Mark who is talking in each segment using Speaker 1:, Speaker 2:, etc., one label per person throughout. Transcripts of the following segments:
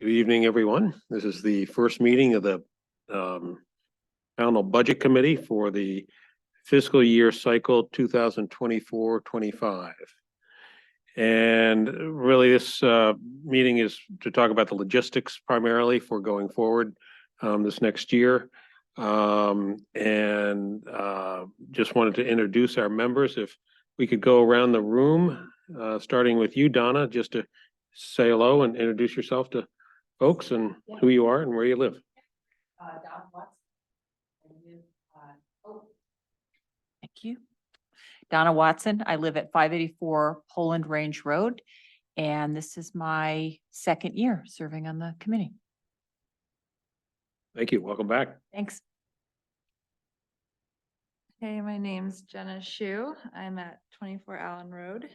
Speaker 1: Good evening, everyone. This is the first meeting of the Pownell Budget Committee for the fiscal year cycle 2024-25. And really, this meeting is to talk about the logistics primarily for going forward this next year. Just wanted to introduce our members. If we could go around the room, starting with you, Donna, just to say hello and introduce yourself to folks and who you are and where you live.
Speaker 2: Donna Watson. Thank you. Donna Watson. I live at 584 Poland Range Road, and this is my second year serving on the committee.
Speaker 1: Thank you. Welcome back.
Speaker 2: Thanks.
Speaker 3: Hey, my name's Jenna Shu. I'm at 24 Allen Road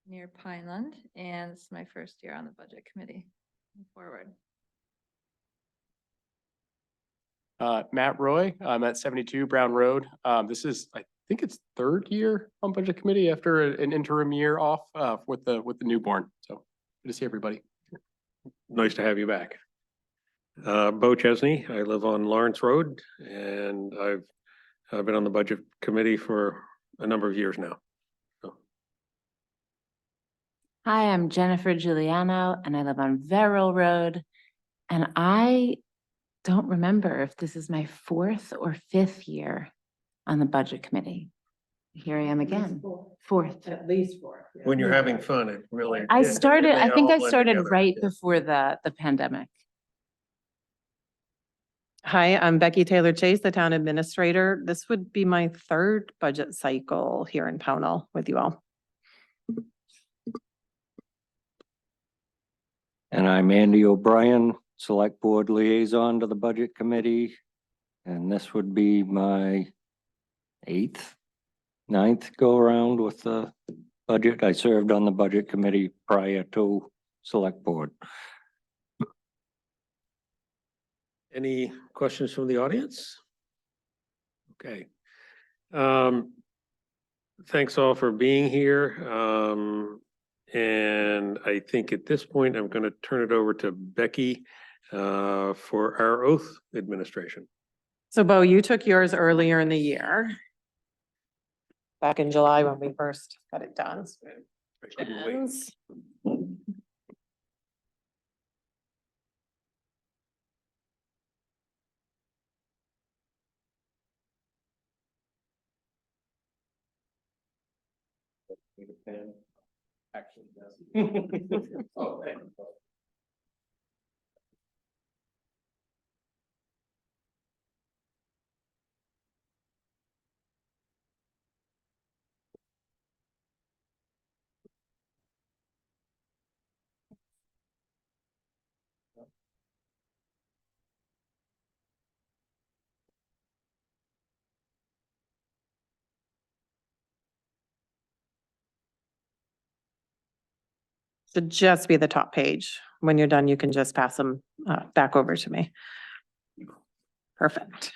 Speaker 3: near Pineland, and this is my first year on the budget committee. Forward.
Speaker 4: Matt Roy, I'm at 72 Brown Road. This is, I think it's third year on budget committee after an interim year off with the newborn. So good to see everybody.
Speaker 1: Nice to have you back. Bo Chesney. I live on Lawrence Road, and I've been on the budget committee for a number of years now.
Speaker 5: Hi, I'm Jennifer Giuliano and I live on Verrill Road. And I don't remember if this is my fourth or fifth year on the budget committee. Here I am again, fourth.
Speaker 2: At least four.
Speaker 1: When you're having fun, it really.
Speaker 5: I
Speaker 1: they
Speaker 5: started, I think
Speaker 1: all
Speaker 5: I
Speaker 1: blend
Speaker 5: started
Speaker 1: together.
Speaker 5: right
Speaker 1: Yeah.
Speaker 5: before the pandemic.
Speaker 6: Hi, I'm Becky Taylor Chase, the town administrator. This would be my third budget cycle here in Pownell with you all.
Speaker 7: And I'm Andy O'Brien, Select Board Liaison to the Budget Committee. And this would be my ninth go around with the budget. I served on the Budget Committee prior to Select Board.
Speaker 1: Any questions from the audience? Okay. Thanks all for being here. And I think at this point, I'm going to turn it over to Becky for our oath administration.
Speaker 6: So Bo, you took yours earlier in the year. Back in July when we first got it done.
Speaker 1: I couldn't wait.
Speaker 6: Jen's.
Speaker 4: Actually, does. Oh, thank you.
Speaker 6: Should just be the top page. When you're done, you can just pass them back over to me. Perfect.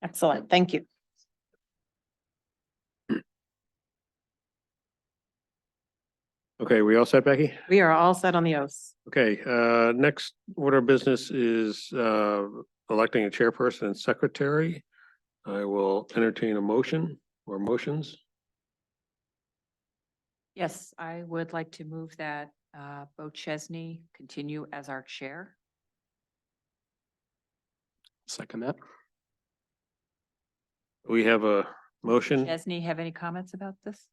Speaker 6: Excellent. Thank you.
Speaker 1: Okay, we all set, Becky?
Speaker 6: We are all set on the oaths.
Speaker 1: Okay, next order of business is electing a chairperson and secretary. I will entertain a motion or motions.
Speaker 2: Yes, I would like to move that Bo Chesney continue as our chair.
Speaker 4: Second that.
Speaker 1: We have a motion.
Speaker 2: Chesney, have any comments about this?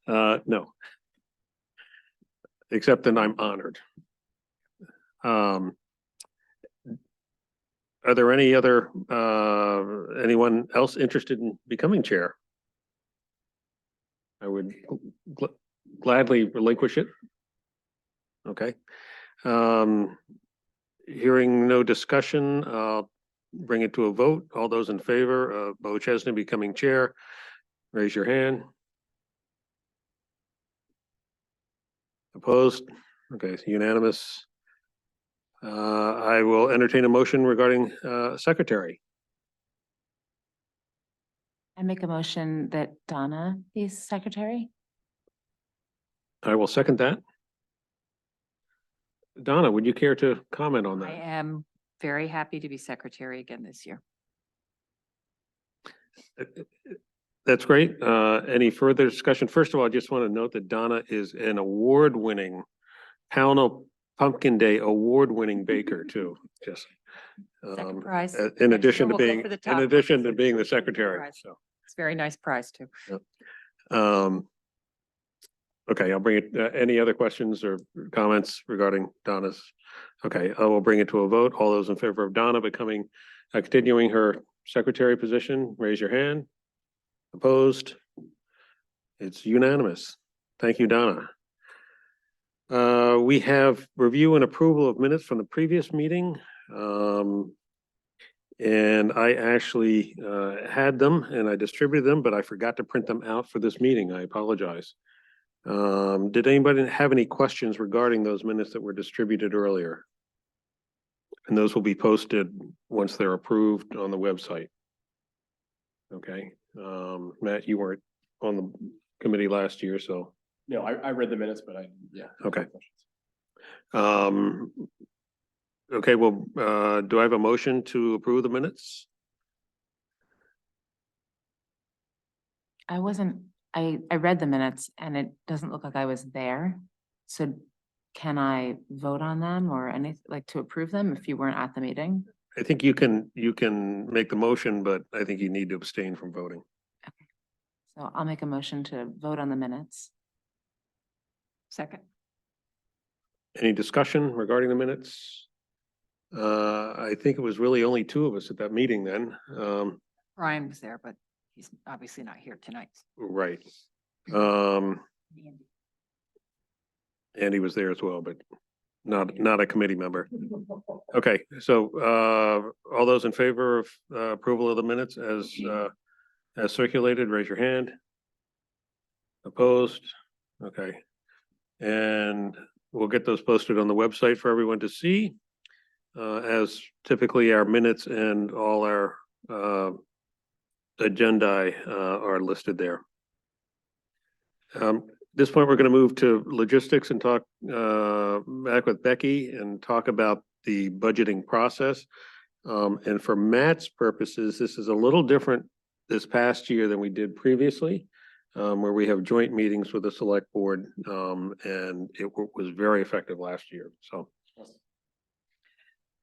Speaker 1: No. Except that I'm honored. Are there any other, anyone else interested in becoming chair? I would gladly relinquish it. Okay. Hearing no discussion, I'll bring it to a vote. All those in favor of Bo Chesney becoming chair, raise your hand. Opposed? Okay, it's unanimous. I will entertain a motion regarding secretary.
Speaker 5: I make a motion that Donna be secretary.
Speaker 1: I will second that. Donna, would you care to comment on
Speaker 2: I
Speaker 1: that?
Speaker 2: am very happy to be secretary again this year.
Speaker 1: That's great. Any further discussion? First of all, I just want to note that Donna is an award-winning Pownell Pumpkin Day award-winning baker too, just.
Speaker 2: Second prize.
Speaker 1: In
Speaker 2: Next
Speaker 1: addition
Speaker 2: year
Speaker 1: to
Speaker 2: we'll go
Speaker 1: being,
Speaker 2: for the
Speaker 1: in
Speaker 2: top
Speaker 1: addition
Speaker 2: one.
Speaker 1: to being the
Speaker 2: Second
Speaker 1: secretary,
Speaker 2: prize.
Speaker 1: so.
Speaker 2: It's a very nice prize too.
Speaker 1: Okay, I'll bring it, any other questions or comments regarding Donna's? Okay, I will bring it to a vote. All those in favor of Donna becoming, continuing her secretary position, raise your hand. Opposed? It's unanimous. Thank you, Donna. We have review and approval of minutes from the previous meeting. And I actually had them and I distributed them, but I forgot to print them out for this meeting. I apologize. Did anybody have any questions regarding those minutes that were distributed earlier? And those will be posted once they're approved on the website. Okay, Matt, you weren't on the committee last year, so,
Speaker 4: No, I read the minutes, but yeah.
Speaker 1: okay. Okay, well, do I have a motion to approve the minutes?
Speaker 5: I read the minutes and it doesn't look like I was there. So can I vote on them or anything, like to approve them if you weren't at the meeting?
Speaker 1: I think you can make the motion, but I think you need to abstain from voting.
Speaker 5: So I'll make a motion to vote on the minutes.
Speaker 2: Second.
Speaker 1: Any discussion regarding the minutes? I think it was really only two of us at that meeting then.
Speaker 2: Brian was there, but he's obviously not here tonight.
Speaker 1: Right. Andy was there as well, but not a committee member. Okay, so all those in favor of approval of the minutes as circulated, raise your hand. Opposed? Okay. And we'll get those posted on the website for everyone to see. As typically our minutes and all our agendae are listed there. At this point, we're going to move to logistics and talk back with Becky and talk about the budgeting process. And for Matt's purposes, this is a little different this past year than we did previously, where we have joint meetings with the select board, and it was very effective last year.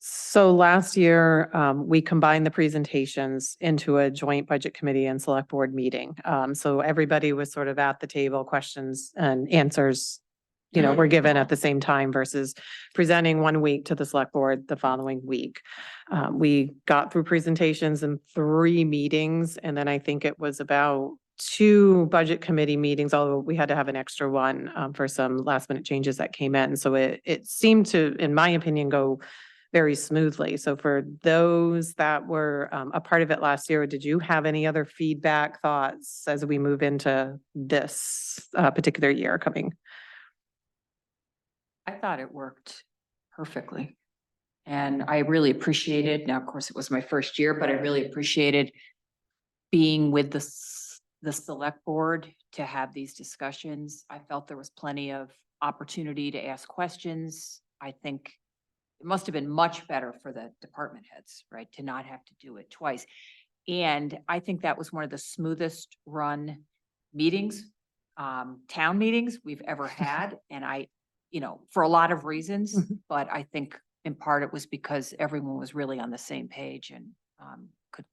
Speaker 6: So last year, we combined the presentations into a joint budget committee and select board meeting. So everybody was sort of at the table, questions and answers, were given at the same time versus presenting one week to the select board the following week. We got through presentations in 3 meetings, and then I think it was about 2 budget committee meetings, although we had to have an extra one for some last minute changes that came in. So it seemed to, in my opinion, go very smoothly. So for those that were a part of it last year, did you have any other feedback, thoughts as we move into this particular year coming?
Speaker 2: I thought it worked perfectly. And I really appreciated, now, of course, it was my first year, but I really appreciated being with the select board to have these discussions. I felt there was plenty of opportunity to ask questions. I think it must have been much better for the department heads, right, to not have to do it twice. And I think that was one of the smoothest run meetings, town meetings we've ever had. And for a lot of reasons, but I think in part it was because everyone was really on the same page and could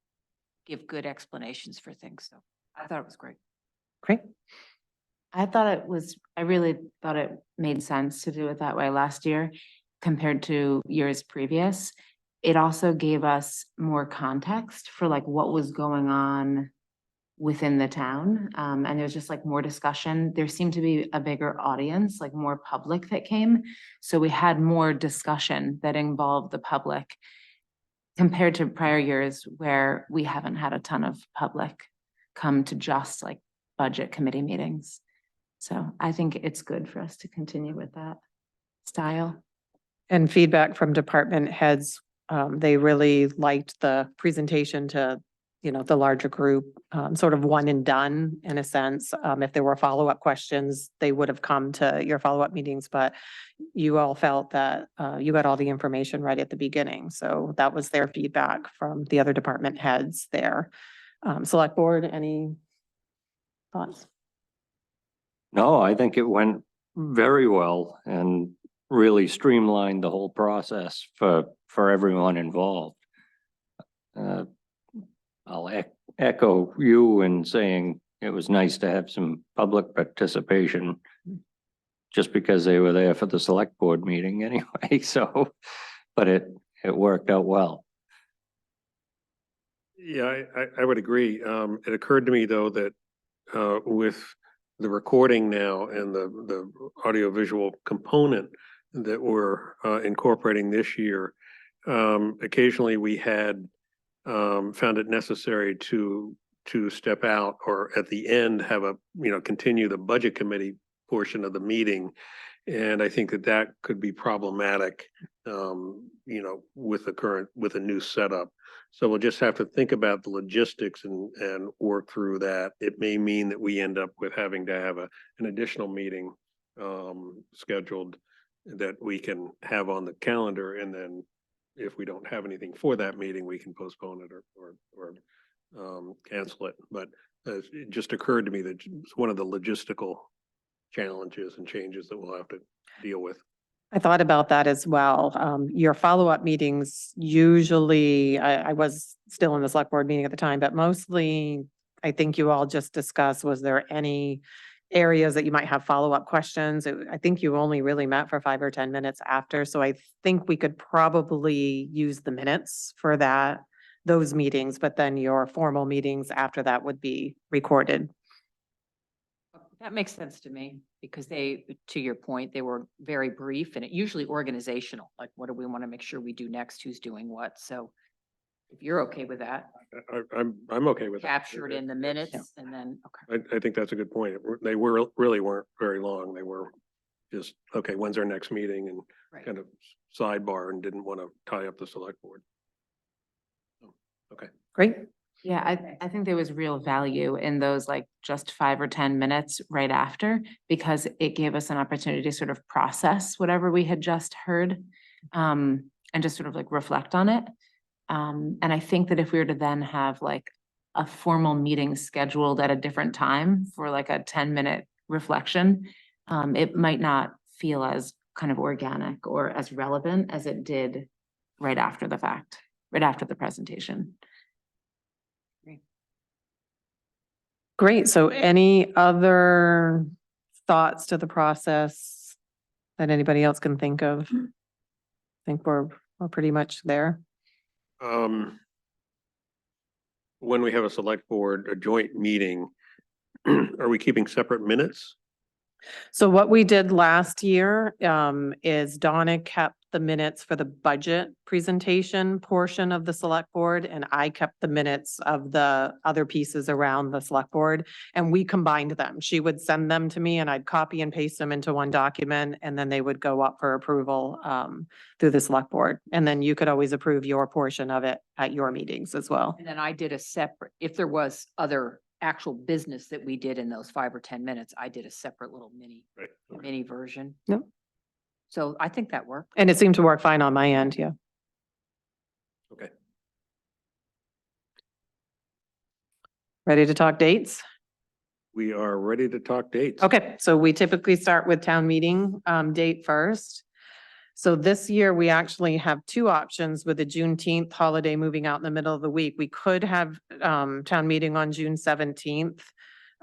Speaker 2: give good explanations for things. So I thought it was great.
Speaker 6: Great.
Speaker 5: I really thought it made sense to do it that way last year compared to years previous. It also gave us more context for like what was going on within the town. And there was just like more discussion. There seemed to be a bigger audience, like more public that came. So we had more discussion that involved the public compared to prior years where we haven't had a ton of public come to just like budget committee meetings. So I think it's good for us to continue with that style.
Speaker 6: And feedback from department heads, they really liked the presentation to, the larger group, sort of one and done in a sense. If there were follow-up questions, they would have come to your follow-up meetings, but you all felt that, you got all the information right at the beginning. So that was their feedback from the other department heads there. Select board, any thoughts?
Speaker 7: No, I think it went very well and really streamlined the whole process for everyone involved. I'll echo you in saying it was nice to have some public participation just because they were there for the select board meeting anyway, so, but it worked out well.
Speaker 1: Yeah, I would agree. It occurred to me though that with the recording now and the audiovisual component that we're incorporating this year, occasionally we had found it necessary to step out or at the end have continue the budget committee portion of the meeting. And I think that could be problematic, with with a new setup. So we'll just have to think about the logistics and work through that. It may mean that we end up with having to have an additional meeting scheduled that we can have on the calendar, and then if we don't have anything for that meeting, we can postpone it or cancel it. But it just occurred to me that it's one of the logistical challenges and changes that we'll have to deal with.
Speaker 6: I thought about that as well. Your follow-up meetings, usually, I was still in the select board meeting at the time, but mostly, I think you all just discussed, was there any areas that you might have follow-up questions? I think you only really met for 5 or 10 minutes after, so I think we could probably use the minutes for those meetings, but then your formal meetings after that would be recorded.
Speaker 2: That makes sense to me because to your point, they were very brief and it usually organizational, like what do we want to make sure we do next, who's doing what. So if you're okay with that,
Speaker 1: I'm okay with that.
Speaker 2: captured in the minutes and then, okay.
Speaker 1: I think that's a good point. They really weren't very long. They were just, okay, when's our next meeting, and
Speaker 2: Right.
Speaker 1: kind of sidebar, and didn't want to tie up the select board. Okay.
Speaker 6: Great.
Speaker 5: Yeah, I think there was real value in those like just 5 or 10 minutes right after, because it gave us an opportunity to sort of process whatever we had just heard, and just sort of like reflect on it. And I think that if we were to then have like a formal meeting scheduled at a different time for like a 10-minute reflection, it might not feel as kind of organic or as relevant as it did right after the fact, right after the presentation.
Speaker 6: Great. So any other thoughts to the process that anybody else can think of? I think we're pretty much there.
Speaker 1: When we have a select board, a joint meeting, are we keeping separate minutes?
Speaker 6: So what we did last year, is Donna kept the minutes for the budget presentation portion of the select board, and I kept the minutes of the other pieces around the select board, and we combined them. She would send them to me and I'd copy and paste them into one document, and then they would go up for approval, through the select board. And then you could always approve your portion of it at your meetings as well.
Speaker 2: And then I did a separate, if there was other actual business that we did in those 5 or 10 minutes, I did a separate little
Speaker 1: Right.
Speaker 2: mini version.
Speaker 6: Yep.
Speaker 2: So I think that worked.
Speaker 6: And it seemed to work fine on my end, yeah.
Speaker 1: Okay.
Speaker 6: Ready to talk dates?
Speaker 1: We are ready to talk dates.
Speaker 6: Okay, so we typically start with town meeting date first. So this year, we actually have 2 options with the Juneteenth holiday moving out in the middle of the week. We could have town meeting on June 17th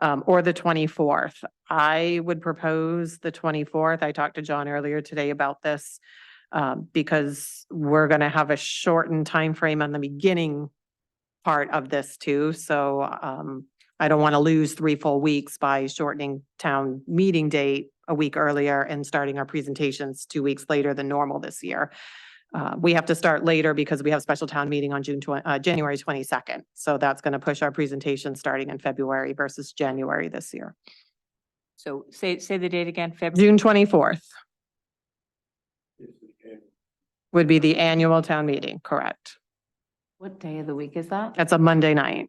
Speaker 6: or the 24th. I would propose the 24th. I talked to John earlier today about this because we're going to have a shortened time frame on the beginning part of this too. So I don't want to lose 3 full weeks by shortening town meeting date a week earlier and starting our presentations 2 weeks later than normal this year. We have to start later because we have special town meeting on January 22nd. So that's going to push our presentation starting in February versus January this year.
Speaker 2: So say the date again, February.
Speaker 6: June 24th. Would be the annual town meeting, correct?
Speaker 5: What day of the week is that?
Speaker 6: That's a Monday night.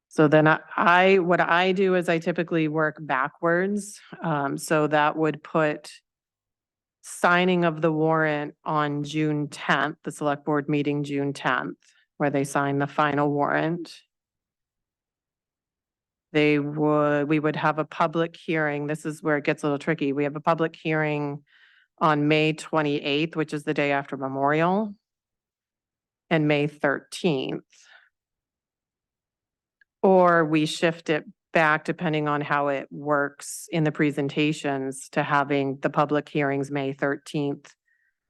Speaker 6: So then what I do is I typically work backwards. So that would put signing of the warrant on June 10th, the select board meeting June 10th, where they sign the final warrant. We would have a public hearing. This is where it gets a little tricky. We have a public hearing on May 28th, which is the day after Memorial, and May 13th. Or we shift it back, depending on how it works in the presentations, to having the public hearings May 13th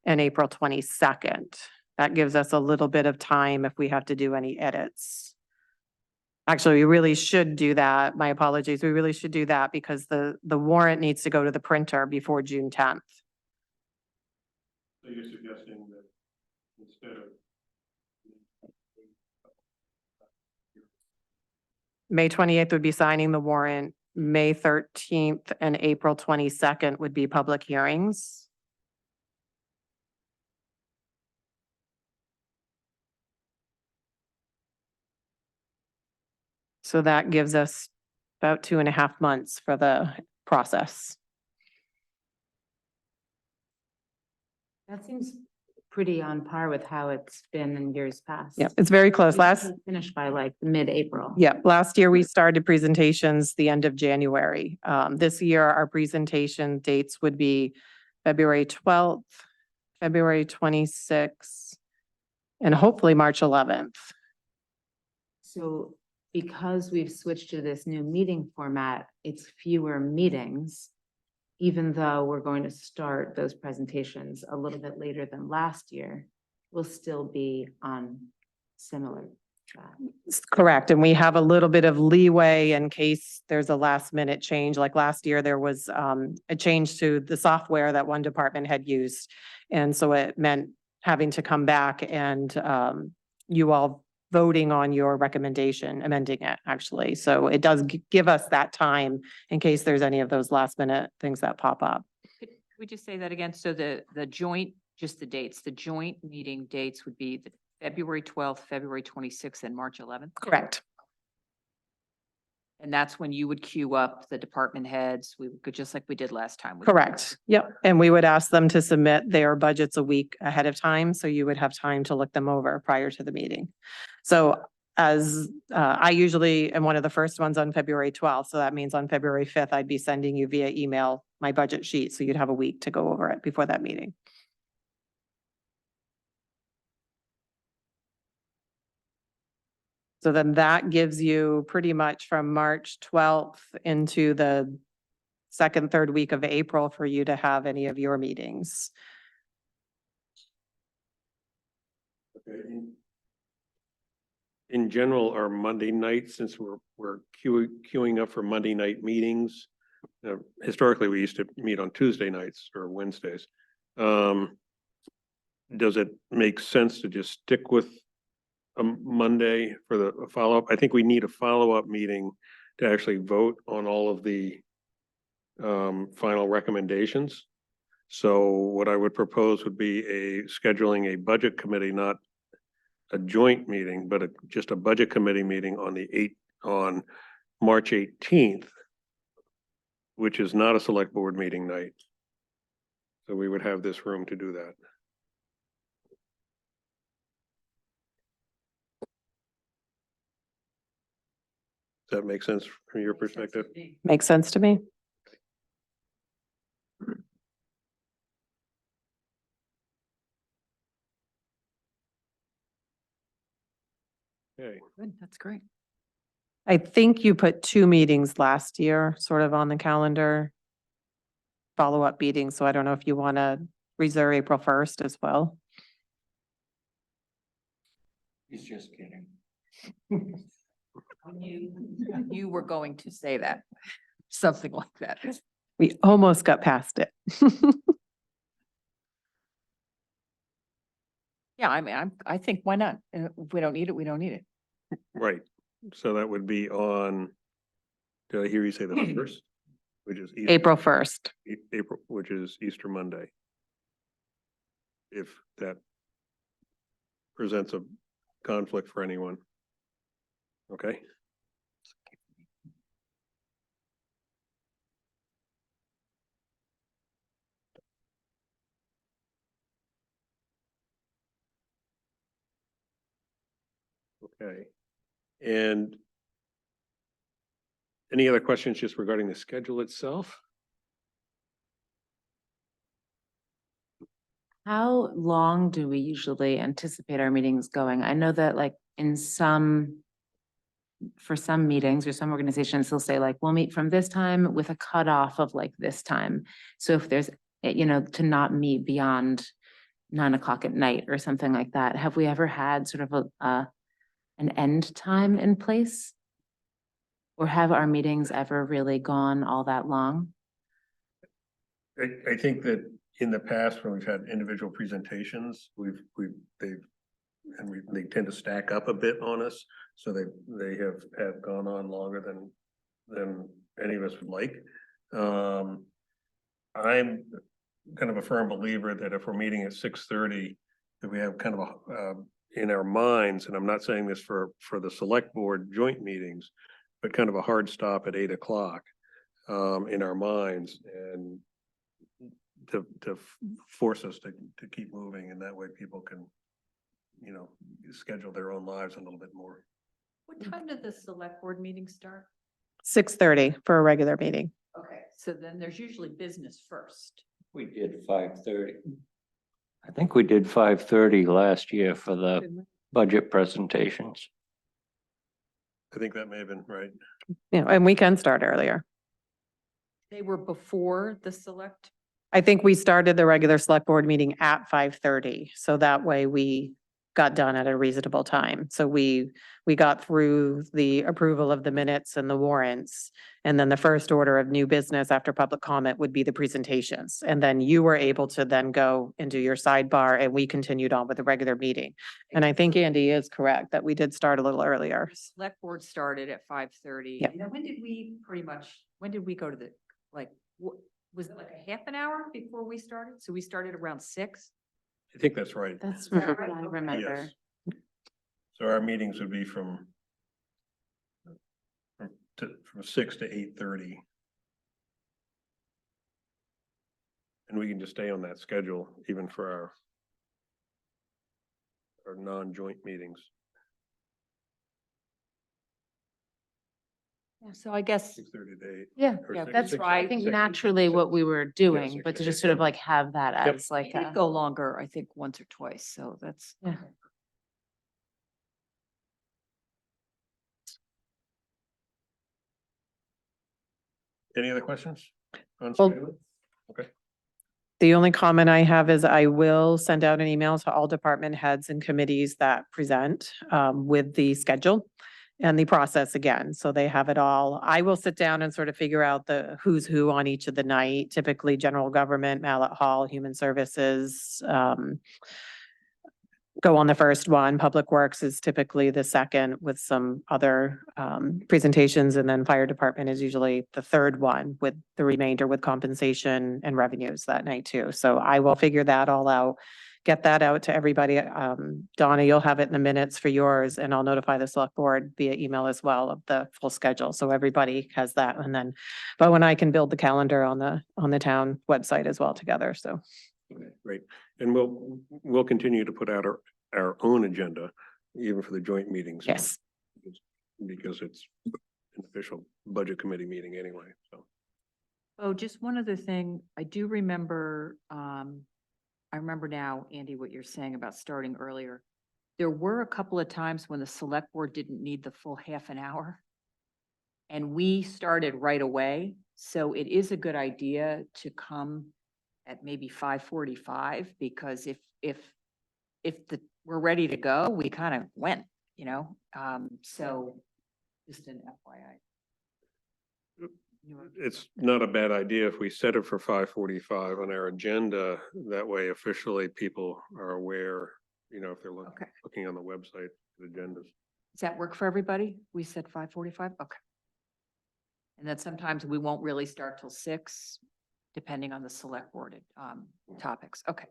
Speaker 6: and April 22nd. That gives us a little bit of time if we have to do any edits. Actually, we really should do that. My apologies. We really should do that because the warrant needs to go to the printer before June 10th.
Speaker 1: So you're suggesting that instead of
Speaker 6: May 28th would be signing the warrant. May 13th and April 22nd would be public hearings. So that gives us about 2.5 months for the process.
Speaker 5: That seems pretty on par with how it's been in years past.
Speaker 6: Yeah, it's very close.
Speaker 5: We
Speaker 6: Last,
Speaker 5: usually finish by like mid-April.
Speaker 6: yeah, last year we started presentations the end of January. This year, our presentation dates would be February 12th, February 26th, and hopefully March 11th.
Speaker 5: So because we've switched to this new meeting format, it's fewer meetings, even though we're going to start those presentations a little bit later than last year, we'll still be on similar track.
Speaker 6: Correct, and we have a little bit of leeway in case there's a last minute change. Like last year, there was a change to the software that one department had used. And so it meant having to come back and you all voting on your recommendation, amending it, actually. So it does give us that time in case there's any of those last minute things that pop up.
Speaker 2: Could we just say that again? So the joint, just the dates, the joint meeting dates would be the February 12th, February 26th, and March 11th?
Speaker 6: Correct.
Speaker 2: And that's when you would queue up the department heads. We could, just like we did last time.
Speaker 6: Correct. Yep. And we would ask them to submit their budgets a week ahead of time, so you would have time to look them over prior to the meeting. So as I usually am one of the first ones on February 12th, so that means on February 5th, I'd be sending you via email my budget sheet, so you'd have a week to go over it before that meeting. So then that gives you pretty much from March 12th into the second, third week of April for you to have any of your meetings.
Speaker 1: in general, our Monday nights, since we're queuing up for Monday night meetings. Historically, we used to meet on Tuesday nights or Wednesdays. Does it make sense to just stick with a Monday for the follow-up? I think we need a follow-up meeting to actually vote on all of the final recommendations. So what I would propose would be scheduling a budget committee, not a joint meeting, but just a budget committee meeting on March 18th, which is not a select board meeting night. So we would have this room to do that. Does that make sense from your perspective?
Speaker 6: Makes sense to me?
Speaker 1: Okay.
Speaker 2: Good, that's great.
Speaker 6: I think you put 2 meetings last year sort of on the calendar. Follow-up meetings, so I don't know if you want to reserve April 1st as well.
Speaker 7: He's just kidding.
Speaker 2: You were going to say that, something like that.
Speaker 6: We almost got past it.
Speaker 2: Yeah, I mean, I think why not? If we don't need it, we don't need it.
Speaker 1: Right. So that would be on Did I hear you say the first? Which is
Speaker 6: April 1st.
Speaker 1: April, which is Easter Monday. If that presents a conflict for anyone. Okay, okay. And any other questions just regarding the schedule itself?
Speaker 5: How long do we usually anticipate our meetings going? I know that like in some, for some meetings or some organizations, they'll say like, we'll meet from this time with a cutoff of like this time. So if there's, to not meet beyond 9 o'clock at night or something like that, have we ever had sort of an end time in place? Or have our meetings ever really gone all that long?
Speaker 1: I think that in the past, when we've had individual presentations, they tend to stack up a bit on us. So they have gone on longer than any of us would like. I'm kind of a firm believer that if we're meeting at 6:30, that we have kind of in our minds, and I'm not saying this for the select board joint meetings, but kind of a hard stop at 8 o'clock in our minds, and to force us to keep moving, and that way people can, schedule their own lives a little bit more.
Speaker 2: What time did the select board meeting start?
Speaker 6: 6:30 for a regular meeting.
Speaker 2: Okay, so then there's usually business first.
Speaker 7: We did 5:30. I think we did 5:30 last year for the budget presentations.
Speaker 1: I think that may have been right.
Speaker 6: And we can start earlier.
Speaker 2: They were before the select.
Speaker 6: I think we started the regular select board meeting at 5:30, so that way we got done at a reasonable time. So we got through the approval of the minutes and the warrants. And then the first order of new business after public comment would be the presentations. And then you were able to then go and do your sidebar, and we continued on with the regular meeting. And I think Andy is correct that we did start a little earlier.
Speaker 2: Select board started at 5:30.
Speaker 6: Yep.
Speaker 2: And then when did we go to the, like, was it like a half an hour before we started? So we started around 6?
Speaker 1: I think that's right.
Speaker 5: That's
Speaker 2: that
Speaker 5: what
Speaker 2: right?
Speaker 5: I
Speaker 2: Okay.
Speaker 5: remember.
Speaker 1: Yes. So our meetings would be from 6 to 8:30. And we can just stay on that schedule even for our non-joint meetings.
Speaker 2: Yeah, so I guess,
Speaker 1: 6:30 to 8.
Speaker 5: Yeah,
Speaker 1: Or
Speaker 2: yeah,
Speaker 1: six-
Speaker 2: that's
Speaker 1: six-
Speaker 2: right.
Speaker 5: I think
Speaker 1: six-
Speaker 5: naturally what we were doing,
Speaker 1: six
Speaker 5: but
Speaker 1: to
Speaker 5: to just
Speaker 1: eight.
Speaker 5: sort of like have that
Speaker 1: Yep.
Speaker 5: as like
Speaker 2: we did
Speaker 5: a,
Speaker 2: go longer, I think, once or twice, so that's.
Speaker 5: Yeah.
Speaker 2: okay.
Speaker 1: Any other questions? on
Speaker 6: Well-
Speaker 1: schedule? Okay,
Speaker 6: The only comment I have is I will send out an email to all department heads and committees that present with the schedule and the process again, so they have it all. I will sit down and sort of figure out the who's who on each of the night, typically general government, Mallet Hall, human services. Go on the first one. Public Works is typically the second with some other presentations, and then Fire Department is usually the third one with the remainder with compensation and revenues that night too. So I will figure that all out, get that out to everybody. Donna, you'll have it in the minutes for yours, and I'll notify the select board via email as well of the full schedule. So everybody has that. And then, but when I can build the calendar on the town website as well together. So.
Speaker 1: okay, great. And we'll continue to put out our own agenda, even for the joint meetings.
Speaker 6: Yes.
Speaker 1: Because it's an official budget committee meeting anyway, so.
Speaker 2: Oh, just one other thing. I do remember, I remember now, Andy, what you're saying about starting earlier. There were a couple of times when the select board didn't need the full half an hour. And we started right away. So it is a good idea to come at maybe 5:45, because if we're ready to go, we kind of went, so just an FYI.
Speaker 1: It's not a bad idea if we set it for 5:45 on our agenda. That way officially people are aware, if they're
Speaker 2: Okay.
Speaker 1: looking on the website, the agendas.
Speaker 2: Does that work for everybody? We said 5:45? Okay. And then sometimes we won't really start till 6, depending on the select board, topics. Okay.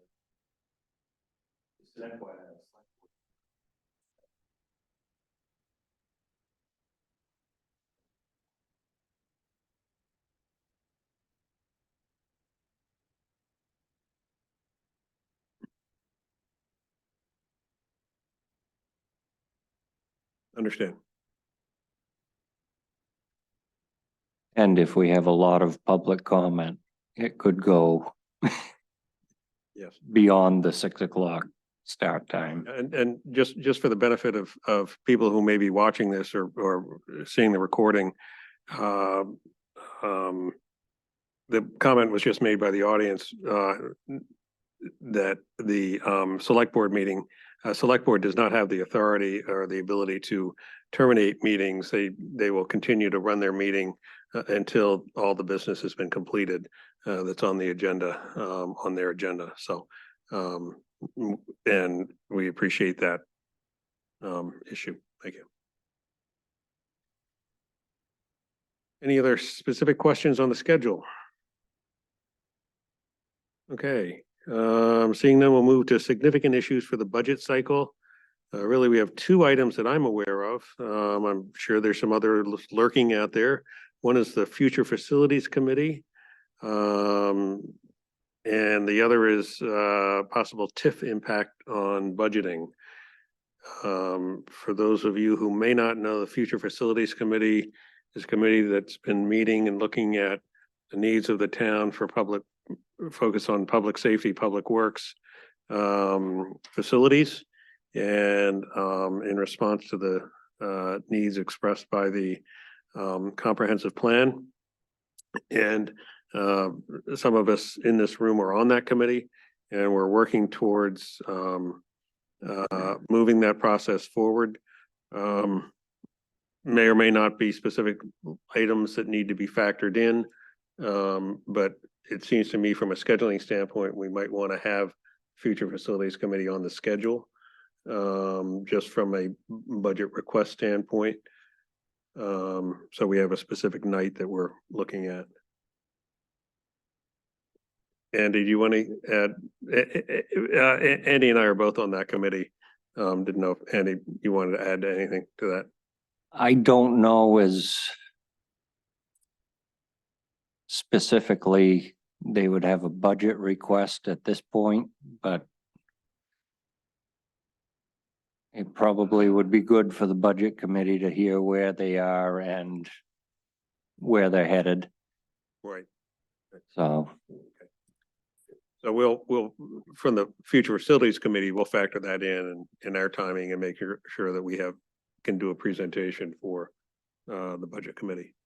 Speaker 1: Understand.
Speaker 7: And if we have a lot of public comment, it could go
Speaker 1: Yes.
Speaker 7: beyond the 6 o'clock start time.
Speaker 1: And just for the benefit of people who may be watching this or seeing the recording, um, the comment was just made by the audience, that the, select board meeting, select board does not have the authority or the ability to terminate meetings. They will continue to run their meeting, until all the business has been completed, that's on the agenda, on their agenda. So, and we appreciate that, issue. Thank you. Any other specific questions on the schedule? Okay, seeing none, we'll move to significant issues for the budget cycle. Really, we have 2 items that I'm aware of. I'm sure there's some other lurking out there. One is the Future Facilities Committee. And the other is, possible TIF impact on budgeting. For those of you who may not know, the Future Facilities Committee is a committee that's been meeting and looking at the needs of the town for focus on public safety, public works, facilities. And, in response to the, needs expressed by the, comprehensive plan. And, some of us in this room are on that committee, and we're working towards, moving that process forward. May or may not be specific items that need to be factored in. But it seems to me from a scheduling standpoint, we might want to have Future Facilities Committee on the schedule, just from a budget request standpoint. So we have a specific night that we're looking at. Andy, do you want to add? Andy and I are both on that committee. Didn't know if Andy, you wanted to add anything to that?
Speaker 7: I don't know as specifically they would have a budget request at this point, but it probably would be good for the budget committee to hear where they are and where they're headed.
Speaker 1: Right.
Speaker 7: So
Speaker 1: So we'll, from the Future Facilities Committee, we'll factor that in our timing and make sure that we can do a presentation for, the budget committee.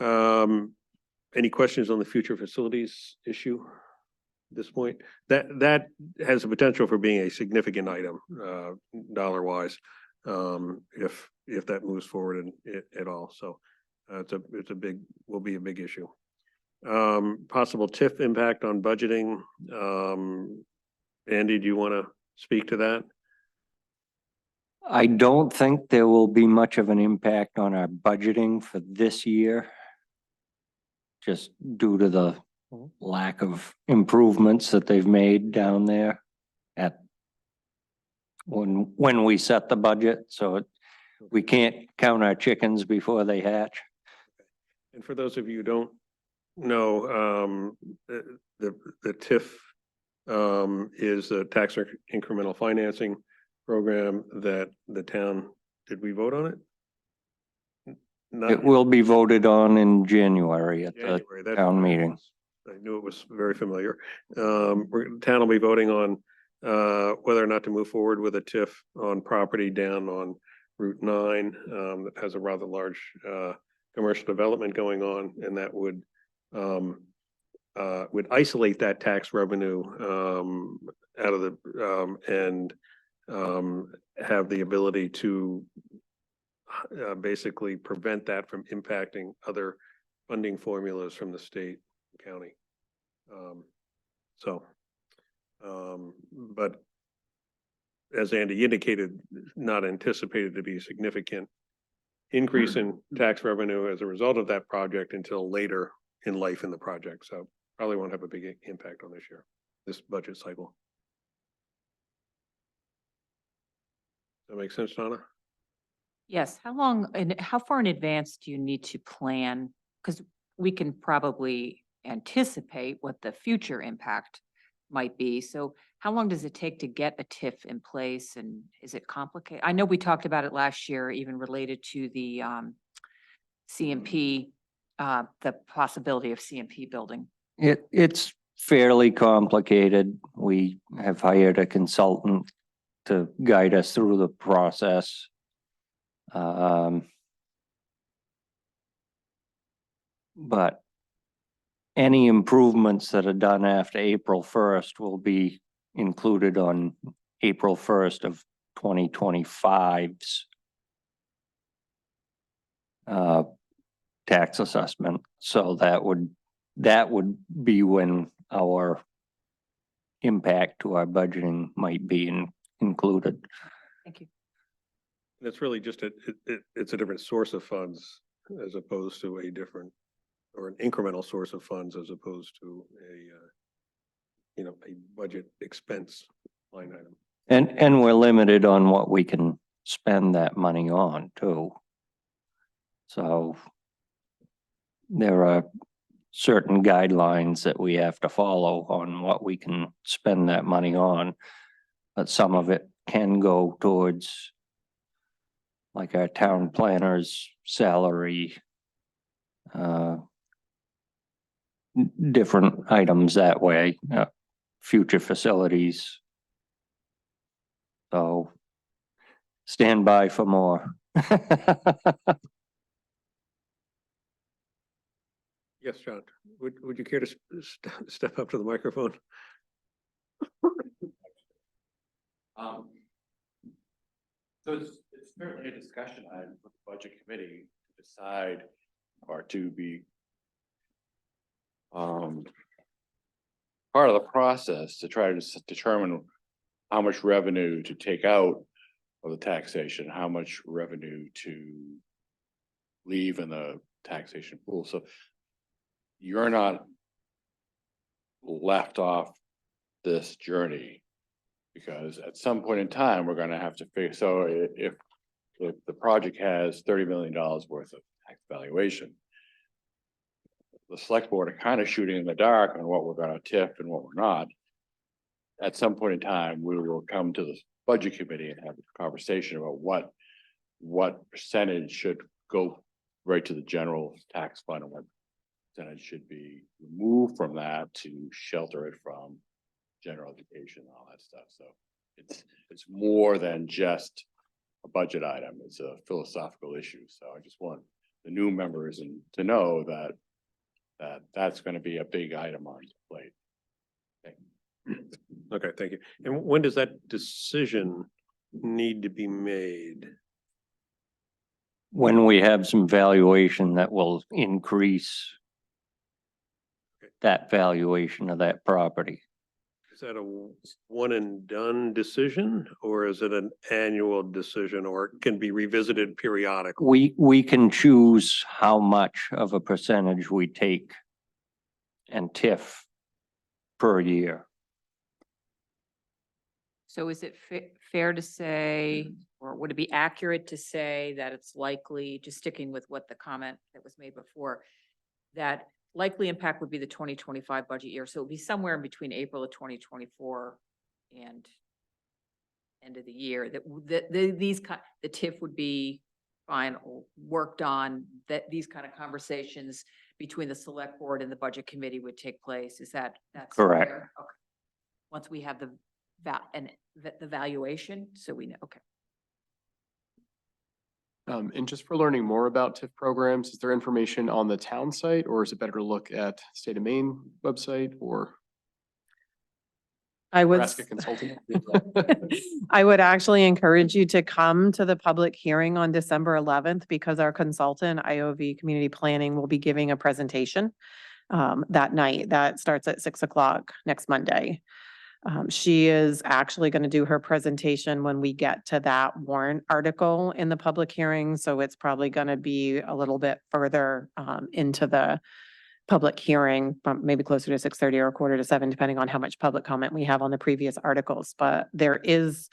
Speaker 1: Any questions on the Future Facilities issue at this point? That has the potential for being a significant item, dollar wise, if that moves forward at all. So, will be a big issue. Possible TIF impact on budgeting. Andy, do you want to speak to that?
Speaker 7: I don't think there will be much of an impact on our budgeting for this year, just due to the lack of improvements that they've made down there at when we set the budget. So we can't count our chickens before they hatch.
Speaker 1: And for those of you who don't know, the TIF is a tax incremental financing program that the town, did we vote on it? Not
Speaker 7: It will be voted on in January at the
Speaker 1: January. That's
Speaker 7: town
Speaker 1: what it
Speaker 7: meeting.
Speaker 1: was. I knew it was very familiar. The town will be voting on whether or not to move forward with a TIF on property down on Route 9 that has a rather large commercial development going on, and that would isolate that tax revenue out of the and have the ability to basically prevent that from impacting other funding formulas from the state, county. But as Andy indicated, not anticipated to be significant increase in tax revenue as a result of that project until later in life in the project. So probably won't have a big impact on this year, this budget cycle. That make sense, Donna?
Speaker 2: Yes, how long and how far in advance do you need to plan? Because we can probably anticipate what the future impact might be. So how long does it take to get a TIF in place and is it complicated? I know we talked about it last year, even related to the CMP, the possibility of CMP building.
Speaker 7: It's fairly complicated. We have hired a consultant to guide us through the process. But any improvements that are done after April 1st will be included on April 1st of 2025's tax assessment. So that would be when our impact to our budgeting might be included.
Speaker 2: Thank you.
Speaker 1: It's really just it's a different source of funds as opposed to a different or an incremental source of funds as opposed to a budget expense line item.
Speaker 7: And we're limited on what we can spend that money on too. So there are certain guidelines that we have to follow on what we can spend that money on. But some of it can go towards like our town planner's salary, different items that way, future facilities. So stand by for more.
Speaker 1: Yes, John, would you care to step up to the microphone?
Speaker 8: So it's certainly a discussion item for the budget committee to decide or to be part of the process to try to determine how much revenue to take out of the taxation, how much revenue to leave in the taxation pool. So you're not left off this journey because at some point in time, we're going to have to figure. So if the project has $30 million worth of tax valuation, the select board are kind of shooting in the dark on what we're going to TIF and what we're not. At some point in time, we will come to the budget committee and have a conversation about what percentage should go right to the general tax fund and what percentage should be removed from that to shelter it from general education and all that stuff. So it's more than just a budget item. It's a philosophical issue. So I just want the new members to know that's going to be a big item on the plate.
Speaker 1: Okay, thank you. And when does that decision need to be made?
Speaker 7: When we have some valuation that will increase that valuation of that property.
Speaker 1: Is that a one and done decision or is it an annual decision or it can be revisited periodically?
Speaker 7: We can choose how much of a percentage we take and TIF per year.
Speaker 2: So is it fair to say, or would it be accurate to say that it's likely, just sticking with what the comment that was made before, that likely impact would be the 2025 budget year? So it would be somewhere in between April of 2024 and end of the year that the TIF would be final, worked on, that these kind of conversations between the select board and the budget committee would take place. Is that's
Speaker 7: Correct.
Speaker 2: fair? Okay. Once we have the valuation, so we know, okay.
Speaker 4: And just for learning more about TIF programs, is there information on the town site or is it better to look at State of Maine website or
Speaker 6: I would,
Speaker 4: ask a consultant?
Speaker 6: I would actually encourage you to come to the public hearing on December 11th because our consultant, IOV Community Planning, will be giving a presentation that night. That starts at 6 o'clock next Monday. She is actually going to do her presentation when we get to that warrant article in the public hearing. So it's probably going to be a little bit further into the public hearing, maybe closer to 6:30 or 6:45, depending on how much public comment we have on the previous articles. But there is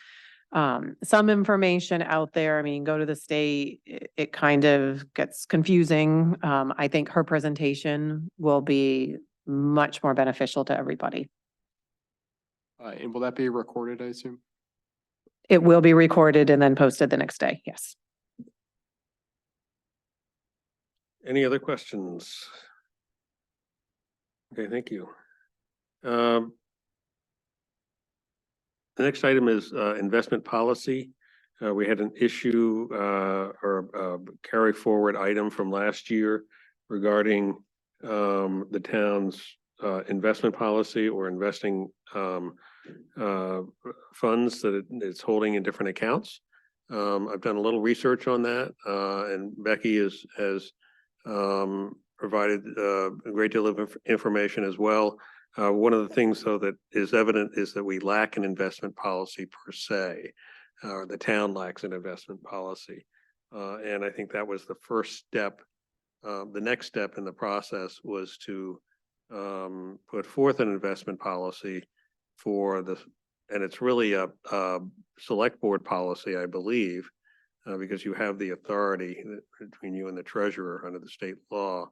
Speaker 6: some information out there. I mean, go to the state, it kind of gets confusing. I think her presentation will be much more beneficial to everybody.
Speaker 4: And will that be recorded, I assume?
Speaker 6: It will be recorded and then posted the next day, yes.
Speaker 1: Any other questions? Okay, thank you. The next item is investment policy. We had an issue or a carry forward item from last year regarding the town's investment policy or investing funds that it's holding in different accounts. I've done a little research on that, and Becky has provided a great deal of information as well. One of the things, though, that is evident is that we lack an investment policy per se, or the town lacks an investment policy. And I think that was the first step. The next step in the process was to put forth an investment policy for the, and it's really a select board policy, I believe, because you have the authority between you and the treasurer under the state law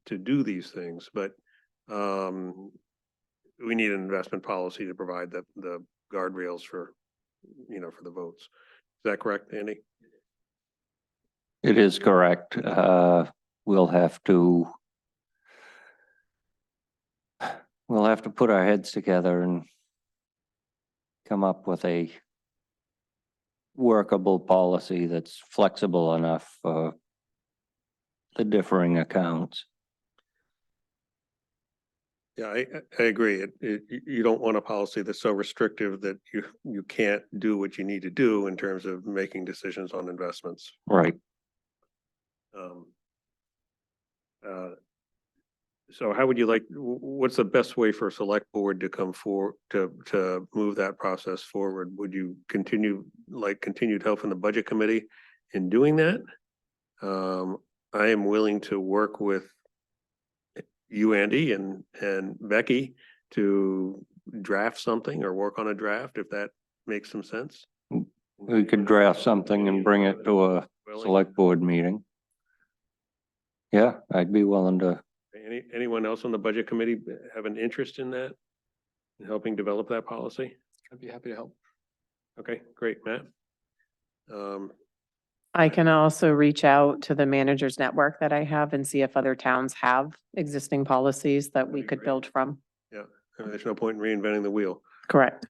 Speaker 1: to do these things. But we need an investment policy to provide the guardrails for, for the votes. Is that correct, Andy?
Speaker 7: It is correct. We'll have to put our heads together and come up with a workable policy that's flexible enough for the differing accounts.
Speaker 1: Yeah, I agree. You don't want a policy that's so restrictive that you can't do what you need to do in terms of making decisions on investments.
Speaker 7: Right.
Speaker 1: So how would you like, what's the best way for a select board to come forward to move that process forward? Would you continued help from the budget committee in doing that? I am willing to work with you, Andy, and Becky to draft something or work on a draft, if that makes some sense.
Speaker 7: We could draft something and bring it to a select board meeting. Yeah, I'd be willing to.
Speaker 1: Anyone else on the budget committee have an interest in that? In helping develop that policy?
Speaker 4: I'd be happy to help.
Speaker 1: Okay, great, Matt.
Speaker 6: I can also reach out to the managers network that I have and see if other towns have existing policies that we
Speaker 1: That'd be
Speaker 6: could
Speaker 1: great.
Speaker 6: build from.
Speaker 1: Yeah, there's no point in reinventing the wheel.
Speaker 6: Correct.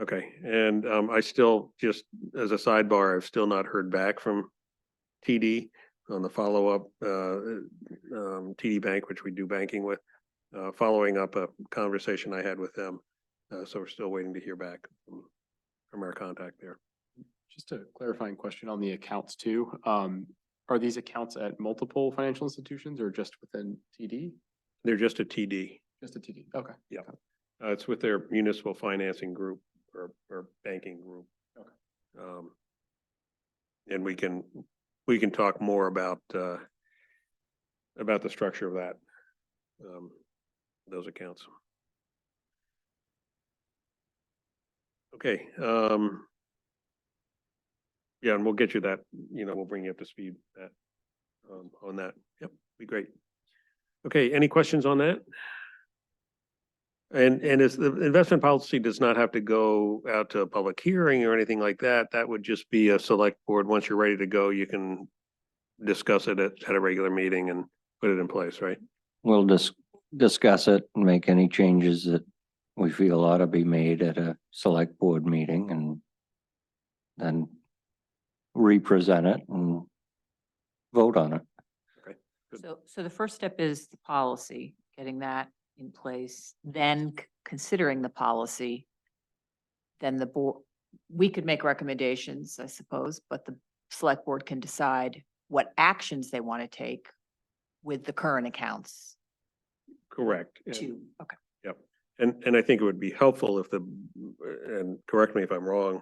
Speaker 1: Okay, and I still, just as a sidebar, I've still not heard back from TD on the follow-up, TD Bank, which we do banking with, following up a conversation I had with them. So we're still waiting to hear back from our contact there.
Speaker 4: Just a clarifying question on the accounts too. Are these accounts at multiple financial institutions or just within TD?
Speaker 1: They're just a TD.
Speaker 4: Just a TD. Okay.
Speaker 1: Yeah. It's with their municipal financing group or banking group.
Speaker 4: Okay.
Speaker 1: And we can talk more about the structure of that, those accounts. Okay. Yeah, and we'll get you that, we'll bring you up to speed on that. Yep, be great. Okay, any questions on that? And as the investment policy does not have to go out to a public hearing or anything like that, that would just be a select board. Once you're ready to go, you can discuss it at a regular meeting and put it in place, right?
Speaker 7: We'll discuss it and make any changes that we feel ought to be made at a select board meeting and then represent it and vote on it.
Speaker 2: So the first step is the policy, getting that in place, then considering the policy. Then the board, we could make recommendations, I suppose, but the select board can decide what actions they want to take with the current accounts
Speaker 1: Correct.
Speaker 2: too. Okay.
Speaker 1: and I think it would be helpful if and correct me if I'm wrong,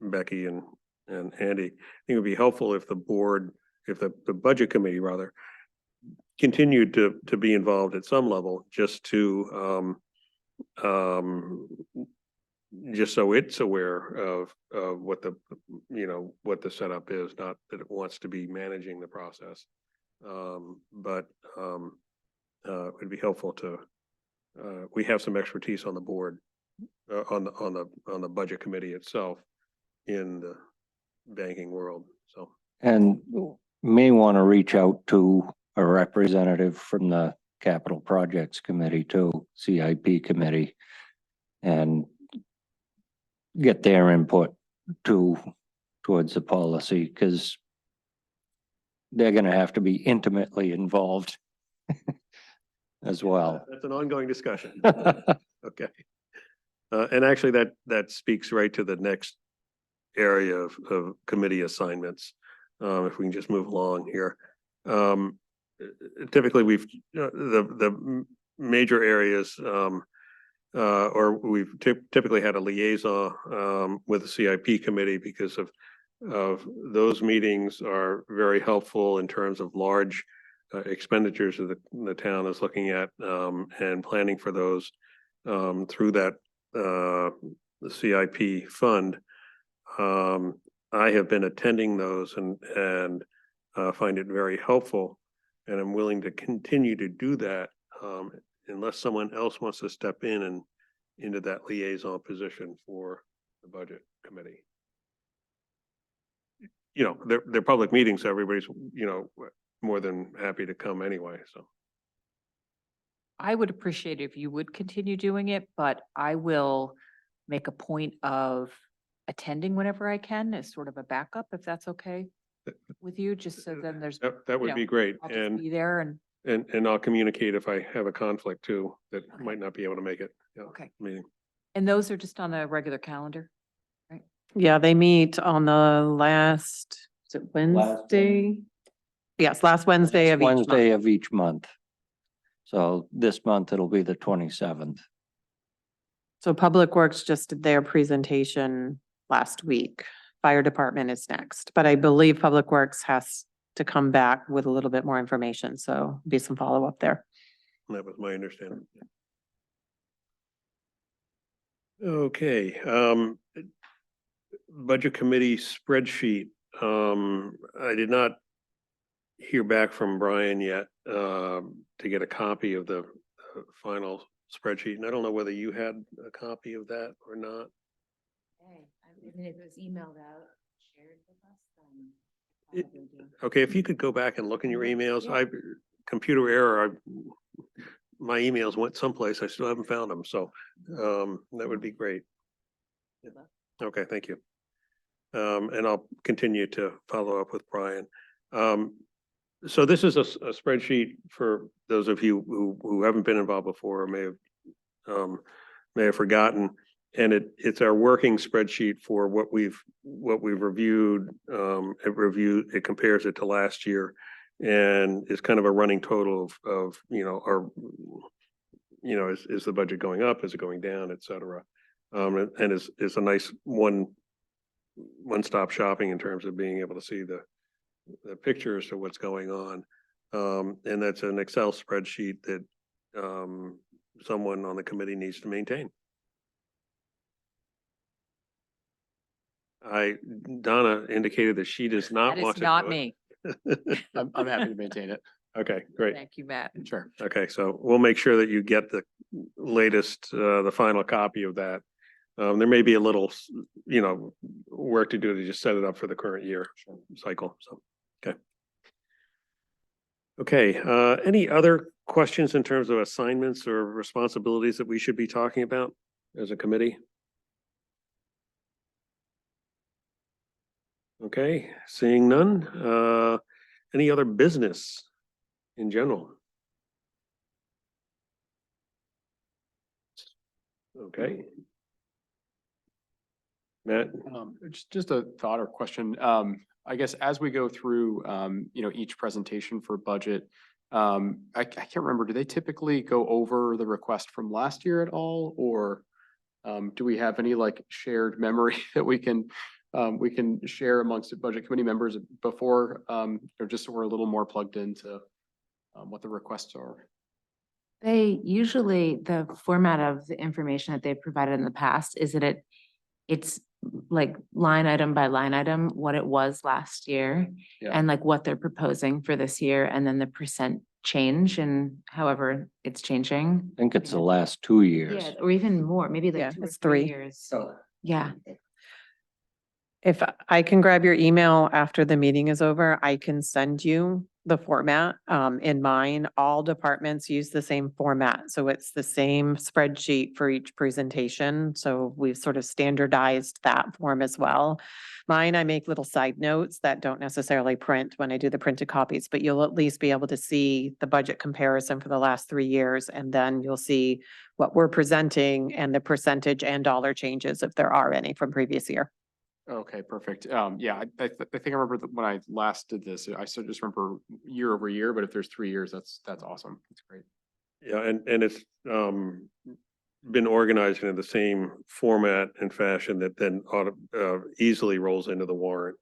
Speaker 1: Becky and Andy, I think it would be helpful if the board, if the budget committee rather, continued to be involved at some level, just just so it's aware of what the, what the setup is, not that it wants to be managing the process. But it would be helpful to, we have some expertise on the board, on the budget committee itself in the banking world, so.
Speaker 7: And may want to reach out to a representative from the Capital Projects Committee too, CIP Committee, and get their input towards the policy, because they're gonna have to be intimately involved as well.
Speaker 1: That's an ongoing discussion. Okay. And actually that speaks right to the next area of committee assignments. If we can just move along here. Typically the major areas, or we've typically had a liaison with the CIP committee because of those meetings are very helpful in terms of large expenditures that the town is looking at and planning for those through that the CIP fund. I have been attending those and find it very helpful, and I'm willing to continue to do that unless someone else wants to step in and into that liaison position for the budget committee. They're public meetings, so everybody's, more than happy to come anyway, so.
Speaker 2: I would appreciate it if you would continue doing it, but I will make a point of attending whenever I can as sort of a backup, if that's okay with you, just so then there's,
Speaker 1: That would be great,
Speaker 2: I'll just be there and,
Speaker 1: and I'll communicate if I have a conflict too, that
Speaker 2: Okay.
Speaker 1: might not be able to make it.
Speaker 2: Okay.
Speaker 1: Meeting.
Speaker 2: and those are just on the regular calendar.
Speaker 6: Yeah, they meet on the last, is it Wednesday? Yes, last Wednesday of each month.
Speaker 7: Wednesday of each month. So this month it'll be the 27th.
Speaker 6: So Public Works just did their presentation last week. Fire Department is next, but I believe Public Works has to come back with a little bit more information, so be some follow-up there.
Speaker 1: That was my understanding. Okay, budget committee spreadsheet. I did not hear back from Brian yet, to get a copy of the final spreadsheet. And I don't know whether you had a copy of that or not.
Speaker 5: I mean, if it was emailed out, shared with us, then.
Speaker 1: It-
Speaker 5: probably do.
Speaker 1: Okay, if you could go back and look in your emails, computer error, my emails went someplace, I still haven't found them, so, that would be great. Okay, thank you. And I'll continue to follow up with Brian. So this is a spreadsheet for those of you who haven't been involved before or may have forgotten. And it's our working spreadsheet for what we've reviewed. It compares it to last year, and it's kind of a running total of is the budget going up, is it going down, et cetera. And it's a nice one-stop shopping in terms of being able to see the pictures of what's going on. And that's an Excel spreadsheet that someone on the committee needs to maintain. Donna indicated that she does not
Speaker 2: That
Speaker 1: want
Speaker 2: is
Speaker 1: to
Speaker 2: not
Speaker 1: do
Speaker 2: me.
Speaker 1: it.
Speaker 4: I'm happy to maintain it.
Speaker 1: Okay, great.
Speaker 2: Thank you, Matt.
Speaker 4: Sure.
Speaker 1: Okay, so we'll make sure that you get the latest, the final copy of that. There may be a little, work to do to just set it up for the current year cycle, so, okay. Okay, any other questions in terms of assignments or responsibilities that we should be talking about as a committee? Okay, seeing none, any other business in general? Okay. Matt?
Speaker 4: Just a thought or question. I guess as we go through, each presentation for budget, I can't remember, do they typically go over the request from last year at all, or do we have any like shared memory that we can share amongst the budget committee members before, or just so we're a little more plugged into what the requests are?
Speaker 5: They usually, the format of the information that they've provided in the past is that it's like line item by line item, what it was last year.
Speaker 4: Yeah.
Speaker 5: And like what they're proposing for this year, and then the percent change and however it's changing.
Speaker 7: I think it's the last 2 years.
Speaker 5: Yeah, or even more, maybe
Speaker 6: Yeah,
Speaker 5: like 2 or
Speaker 6: it's
Speaker 5: 3
Speaker 6: 3.
Speaker 5: years. Yeah.
Speaker 6: If I can grab your email after the meeting is over, I can send you the format. In mine, all departments use the same format. So it's the same spreadsheet for each presentation. So we've sort of standardized that form as well. Mine, I make little side notes that don't necessarily print when I do the printed copies, but you'll at least be able to see the budget comparison for the last 3 years. And then you'll see what we're presenting and the percentage and dollar changes, if there are any from previous year.
Speaker 4: Okay, perfect. Yeah, I think I remember that when I last did this, I sort of just remember year over year, but if there's 3 years, that's awesome. That's great.
Speaker 1: Yeah, and it's been organized in the same format and fashion that then easily rolls into the warrant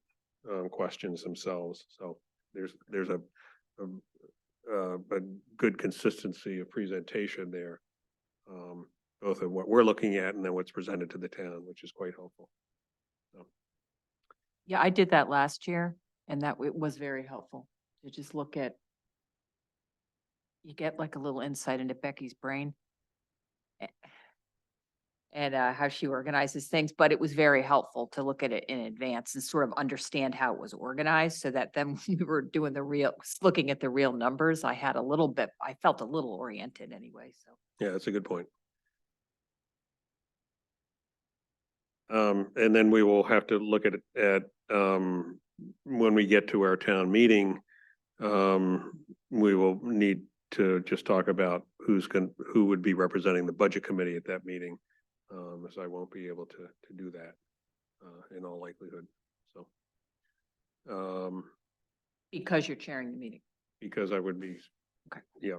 Speaker 1: questions themselves. So there's a good consistency of presentation there. Both of what we're looking at and then what's presented to the town, which is quite helpful.
Speaker 2: Yeah, I did that last year and that it was very helpful to just look at. You get like a little insight into Becky's brain. And how she organizes things, but it was very helpful to look at it in advance and sort of understand how it was organized so that then when we were doing looking at the real numbers, I felt a little oriented anyway, so.
Speaker 1: Yeah, that's a good point. And then we will have to look at when we get to our town meeting, we will need to just talk about who would be representing the budget committee at that meeting. As I won't be able to do that, in all likelihood, so.
Speaker 2: Because you're chairing the meeting.
Speaker 1: Because I would be.
Speaker 2: Okay.
Speaker 1: Yeah.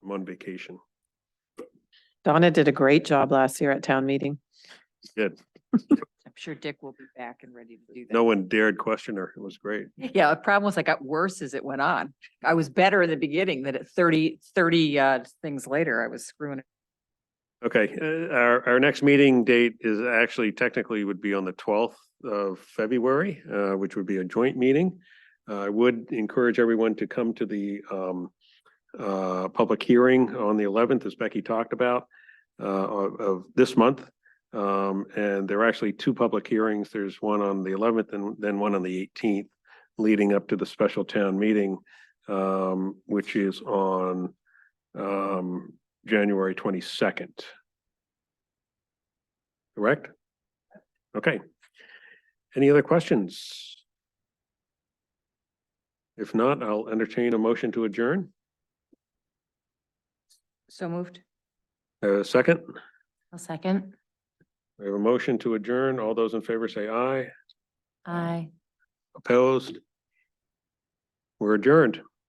Speaker 1: I'm on vacation.
Speaker 6: Donna did a great job last year at town meeting.
Speaker 1: Good.
Speaker 2: I'm sure Dick will be back and ready to do that.
Speaker 1: No one dared question her. It was great.
Speaker 2: Yeah, the problem was I got worse as it went on. I was better in the beginning than at 30 things later, I was screwing it.
Speaker 1: Okay, our next meeting date is actually technically would be on the 12th of February, which would be a joint meeting. I would encourage everyone to come to the public hearing on the 11th, as Becky talked about, of this month. And there are actually 2 public hearings. There's one on the 11th and then one on the 18th, leading up to the special town meeting, which is on January 22nd. Correct? Okay. Any other questions? If not, I'll entertain a motion to adjourn.
Speaker 2: So moved.
Speaker 1: Second,
Speaker 5: I'll second.
Speaker 1: we have a motion to adjourn. All those in favor say aye.
Speaker 5: Aye.
Speaker 1: Opposed? We're adjourned.